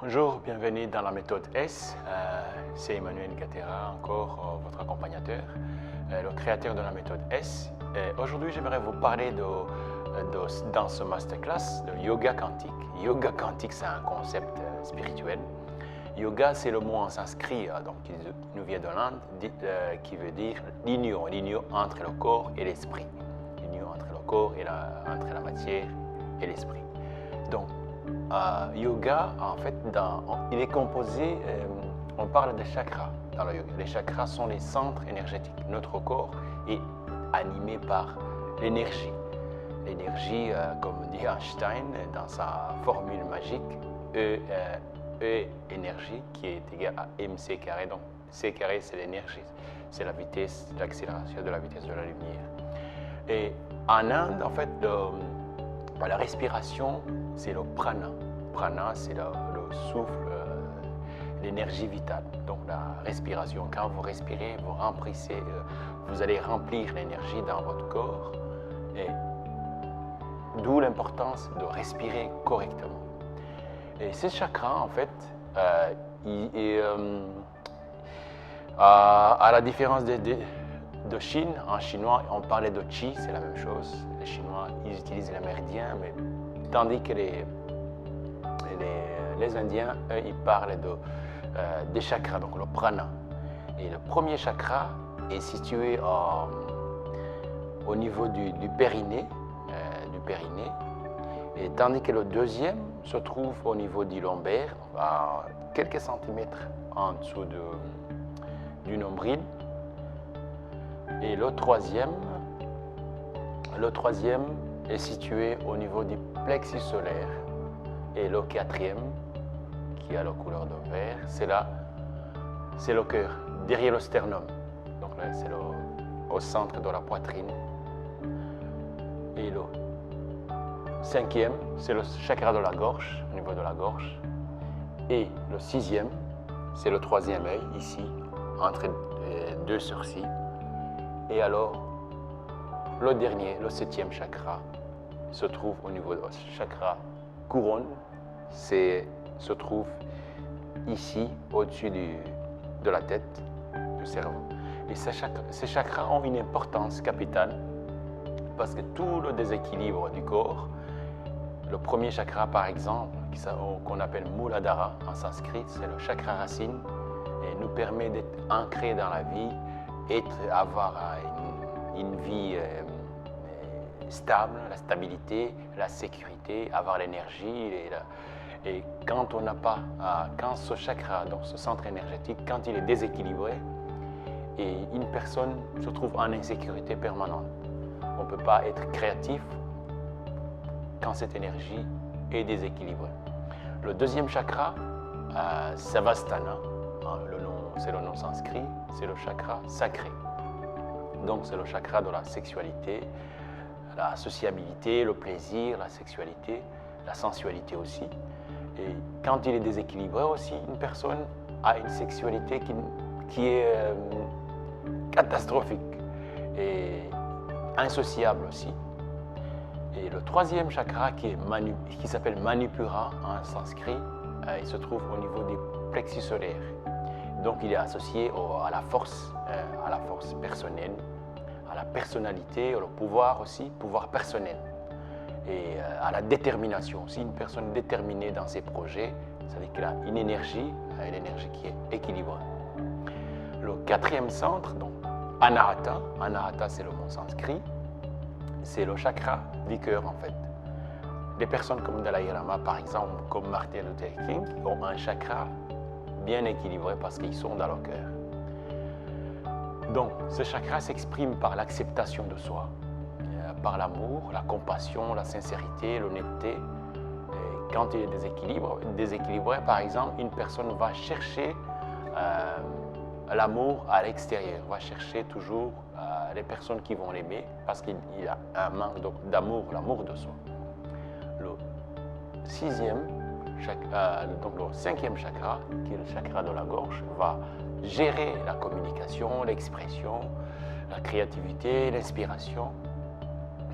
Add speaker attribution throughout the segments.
Speaker 1: Bonjour, bienvenue dans la méthode S. C'est Emmanuel Gatera, encore votre accompagnateur, le créateur de la méthode S. Aujourd'hui, j'aimerais vous parler dans ce masterclass de yoga quantique. Yoga quantique, c'est un concept spirituel. Yoga, c'est le mot en sanskrit, donc qui nous vient de l'Inde, qui veut dire l'union entre le corps et l'esprit. L'union entre le corps et entre la matière et l'esprit. Donc, yoga, en fait, il est composé, on parle de chakras dans le yoga. Les chakras sont les centres énergétiques. Notre corps est animé par l'énergie. L'énergie, comme dit Einstein dans sa formule magique, E énergie, qui est égale à mc carré. Donc, c carré, c'est l'énergie. C'est la vitesse, l'accélération de la vitesse de la lumière. Et en Inde, en fait, la respiration, c'est le prana. Prana, c'est le souffle, l'énergie vitale. Donc la respiration, quand vous respirez, vous allez remplir l'énergie dans votre corps. Et d'où l'importance de respirer correctement. Et ces chakras, en fait, à la différence de Chine, en chinois, on parlait de Qi, c'est la même chose. Les Chinois, ils utilisent les méridiens, mais tandis que les Indiens, eux, ils parlent des chakras, donc le prana. Et le premier chakra est situé au niveau du périnée, et tandis que le deuxième se trouve au niveau du lombaire, à quelques centimètres en dessous du nombril. Et le troisième est situé au niveau du plexus solaire. Et le quatrième, qui a la couleur de vert, c'est le cœur, derrière le sternum. Donc là, c'est au centre de la poitrine. Et le cinquième, c'est le chakra de la gorge, au niveau de la gorge. Et le sixième, c'est le troisième œil, ici, entre deux sourcils. Et alors, le dernier, le septième chakra, se trouve au niveau du chakra couronne, se trouve ici, au-dessus de la tête, du cerveau. Et ces chakras ont une importance capitale parce que tout le déséquilibre du corps, le premier chakra par exemple, qu'on appelle Muladhara en sanskrit, c'est le chakra racine et nous permet d'être ancrés dans la vie, avoir une vie stable, la stabilité, la sécurité, avoir l'énergie. Et quand on n'a pas, quand ce chakra, donc ce centre énergétique, quand il est déséquilibré, et une personne se trouve en insécurité permanente. On ne peut pas être créatif quand cette énergie est déséquilibrée. Le deuxième chakra, Savastana, c'est le nom sanskrit, c'est le chakra sacré. Donc c'est le chakra de la sexualité, la sociabilité, le plaisir, la sexualité, la sensualité aussi. Et quand il est déséquilibré aussi, une personne a une sexualité qui est catastrophique et insociable aussi. Et le troisième chakra qui s'appelle Manipura en sanskrit, il se trouve au niveau des plexus solaires. Donc il est associé à la force personnelle, à la personnalité, au pouvoir aussi, pouvoir personnel. Et à la détermination. Si une personne est déterminée dans ses projets, ça veut dire qu'elle a une énergie qui est équilibrée. Le quatrième centre, donc Anahata, Anahata c'est le mot sanskrit, c'est le chakra du cœur en fait. Des personnes comme Dalai Lama par exemple, comme Martin Luther King, ont un chakra bien équilibré parce qu'ils sont dans leur cœur. Donc ce chakra s'exprime par l'acceptation de soi, par l'amour, la compassion, la sincérité, l'honnêteté. Et quand il est déséquilibré, par exemple, une personne va chercher l'amour à l'extérieur, va chercher toujours les personnes qui vont l'aimer parce qu'il a un manque d'amour, l'amour de soi. Le cinquième chakra, qui est le chakra de la gorge, va gérer la communication, l'expression, la créativité, l'inspiration.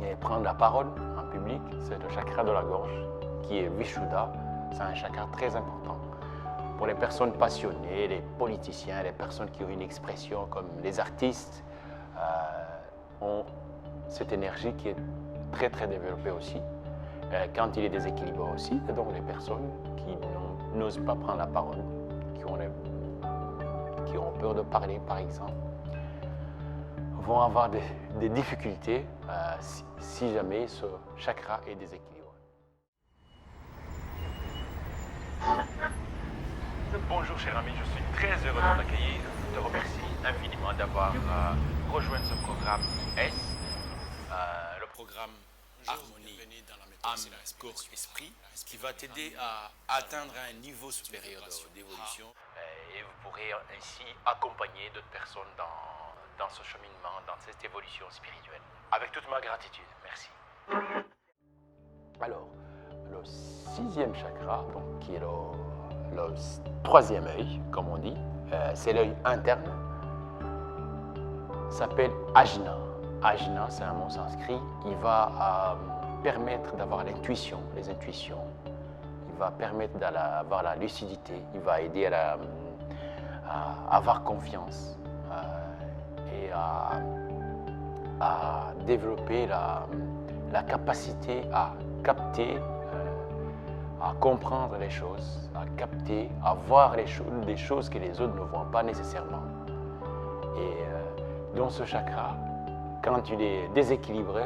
Speaker 1: Et prendre la parole en public, c'est le chakra de la gorge qui est Vishuddha, C'est un chakra très important. Pour les personnes passionnées, les politiciens, les personnes qui ont une expression comme les artistes, ont cette énergie qui est très très développée aussi. Quand il est déséquilibré aussi, donc les personnes qui n'osent pas prendre la parole, qui ont peur de parler par exemple, vont avoir des difficultés si jamais ce chakra est déséquilibré.
Speaker 2: Bonjour cher ami, je suis très heureux de t'accueillir. Je te remercie infiniment d'avoir rejoint ce programme IS, le programme Harmonie, âme, corps, esprit, qui va t'aider à atteindre un niveau supérieur d'évolution. Et vous pourrez ainsi accompagner d'autres personnes dans ce cheminement, dans cette évolution spirituelle. Avec toute ma gratitude, merci.
Speaker 1: Alors, le 6e chakra, donc, qui est le 3e œil, comme on dit, c'est l'œil interne, s'appelle Ajna. Ajna, c'est un mot sanskrit. Il va permettre d'avoir l'intuition, les intuitions. Il va permettre d'avoir la lucidité. Il va aider à avoir confiance et à développer la capacité à capter, à comprendre les choses, à capter, à voir des choses que les autres ne voient pas nécessairement. Et dans ce chakra, quand il est déséquilibré,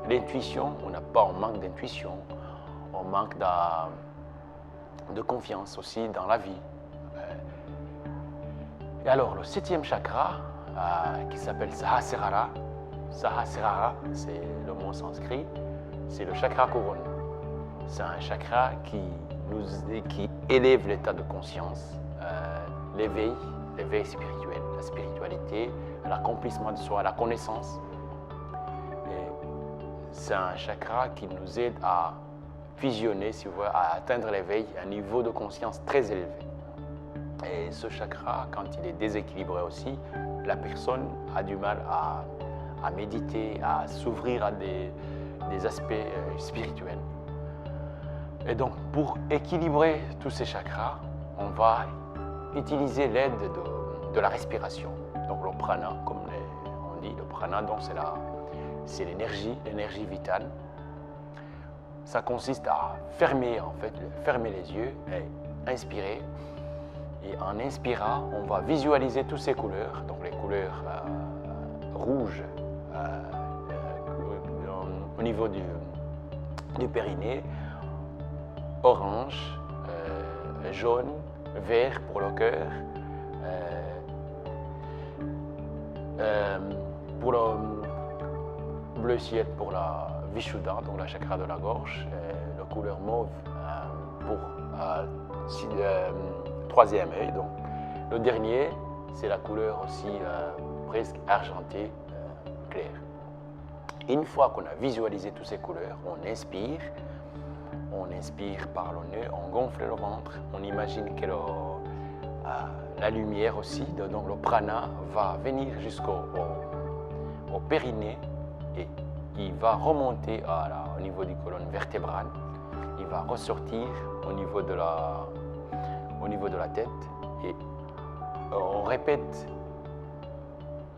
Speaker 1: l'intuition, on manque d'intuition, on manque de confiance aussi dans la vie. Et alors, le 7e chakra, qui s'appelle Sahasrara, Sahasrara, c'est le mot sanskrit, c'est le chakra couronne. C'est un chakra qui élève l'état de conscience, l'éveil spirituel, la spiritualité, l'accomplissement de soi, la connaissance. C'est un chakra qui nous aide à fusionner, si vous voulez, à atteindre l'éveil à un niveau de conscience très élevé. Et ce chakra, quand il est déséquilibré aussi, la personne a du mal à méditer, à s'ouvrir à des aspects spirituels. Et donc, pour équilibrer tous ces chakras, on va utiliser l'aide de la respiration. Donc, le prana, comme on dit, le prana, donc c'est l'énergie vitale. Ça consiste à fermer les yeux et inspirer. Et en inspirant, on va visualiser toutes ces couleurs, donc les couleurs rouges au niveau du périnée, orange, jaune, vert pour le cœur, pour le bleu ciel pour la Vishuddha, donc la chakra de la gorge, la couleur mauve pour 3e œil. Donc. Le dernier, c'est la couleur aussi presque argentée, claire. Une fois qu'on a visualisé toutes ces couleurs, on inspire par le nez, on gonfle le ventre, on imagine que la lumière aussi, donc le prana, va venir jusqu'au périnée et il va remonter au niveau du colonne vertébrale, il va ressortir au niveau de la tête et on répète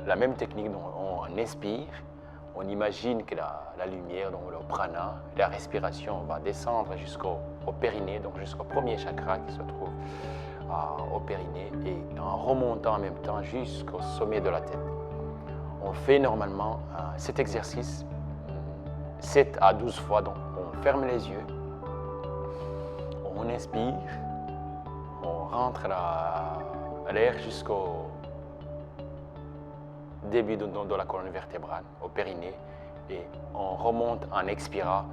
Speaker 1: la même technique, donc on inspire, on imagine que la lumière, donc le prana, la respiration va descendre jusqu'au périnée, donc jusqu'au premier chakra qui se trouve au périnée et en remontant en même temps jusqu'au sommet de la tête. On fait normalement cet exercice 7 à 12 fois, donc on ferme les yeux, on inspire, on rentre l'air jusqu'au début de la colonne vertébrale, au périnée, et on remonte en expirant.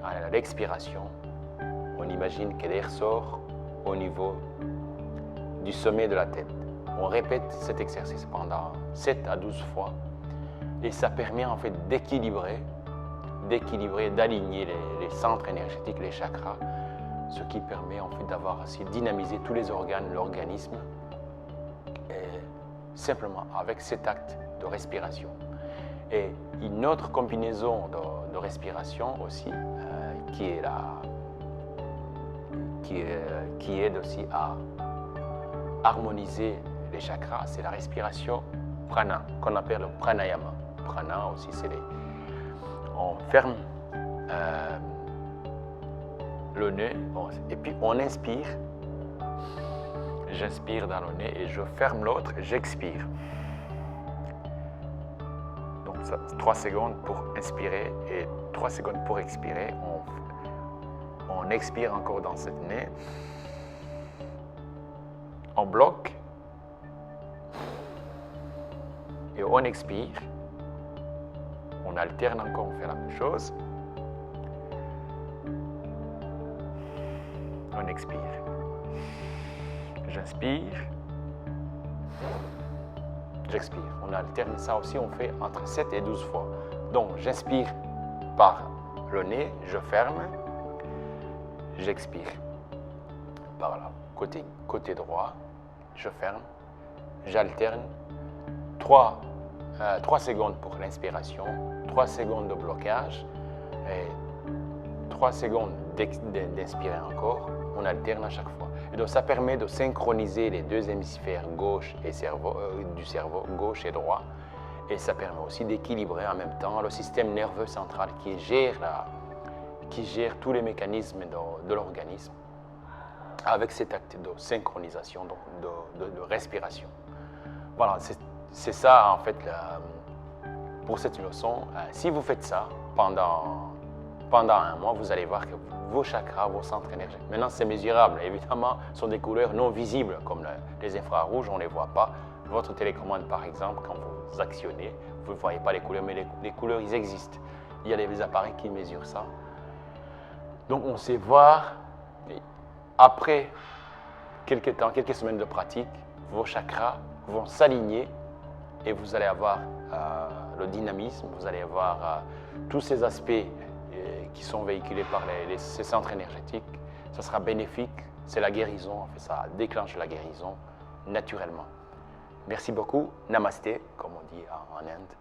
Speaker 1: À l'expiration, on imagine que l'air sort au niveau du sommet de la tête. On répète cet exercice pendant 7 à 12 fois et ça permet en fait d'équilibrer, d'aligner les centres énergétiques, les chakras, ce qui permet en fait d'avoir aussi dynamisé tous les organes, l'organisme, simplement avec cet acte de respiration. Et une autre combinaison de respiration aussi, qui est qui aide aussi à harmoniser les chakras, c'est la respiration prana, qu'on appelle le pranayama. Prana aussi, c'est on ferme le nez et puis on inspire. J'inspire dans le nez et je ferme l'autre, j'expire. Donc ça, 3 secondes pour inspirer et 3 secondes pour expirer. On expire encore dans cette nez. On bloque et on expire. On alterne encore, on fait la même chose. On expire. J'inspire. J'expire. On alterne ça aussi, on fait entre 7 et 12 fois. Donc j'inspire par le nez, je ferme. J'expire par là, côté droit, je ferme, j'alterne 3 secondes pour l'inspiration, 3 secondes de blocage, et 3 secondes d'inspirer encore, on alterne à chaque fois. Et donc ça permet de synchroniser les deux hémisphères gauche et du cerveau, gauche et droit, et ça permet aussi d'équilibrer en même temps le système nerveux central qui gère tous les mécanismes de l'organisme avec cet acte de synchronisation, donc de respiration. Voilà, c'est ça en fait pour cette leçon. Si vous faites ça pendant un mois, vous allez voir que vos chakras, vos centres énergétiques, maintenant c'est mesurable, évidemment, sont des couleurs non visibles comme les infrarouges, on ne les voit pas. Votre télécommande par exemple, quand vous actionnez, vous ne voyez pas les couleurs, mais les couleurs, ils existent. Il y a des appareils qui mesurent ça. Donc on sait voir, après quelques temps, quelques semaines de pratique, vos chakras vont s'aligner et vous allez avoir le dynamisme, vous allez avoir tous ces aspects qui sont véhiculés par ces centres énergétiques. Ça sera bénéfique, c'est la guérison, en fait, ça déclenche la guérison naturellement. Merci beaucoup, namasté, comme on dit en Inde.